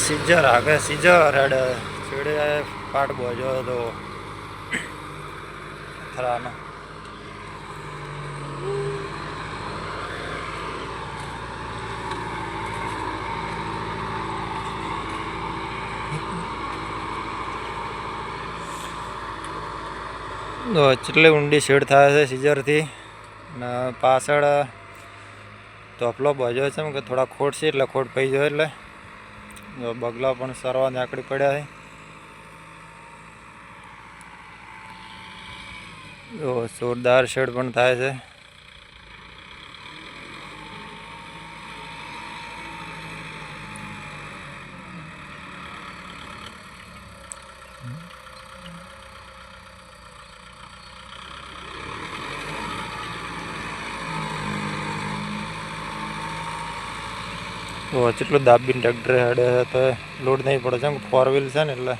Scissor आ गए scissor head छेड़े पाट बोझो तो थराना तो चेटली ऊंडी सीड थाय छे सीजर थी ने पाछळ तोपलो बोझो छे के थोड़ा खोट छे એટલે खोट पई जाय એટલે बगला पण सरवा नाकड़ी पड्या है। जोरदार शेड पण थाय छे। तो चेटलो दाबीने ट्रेक्टर हेडे है तो लोड नहीं पड़े 4 व्हील है ने એટલે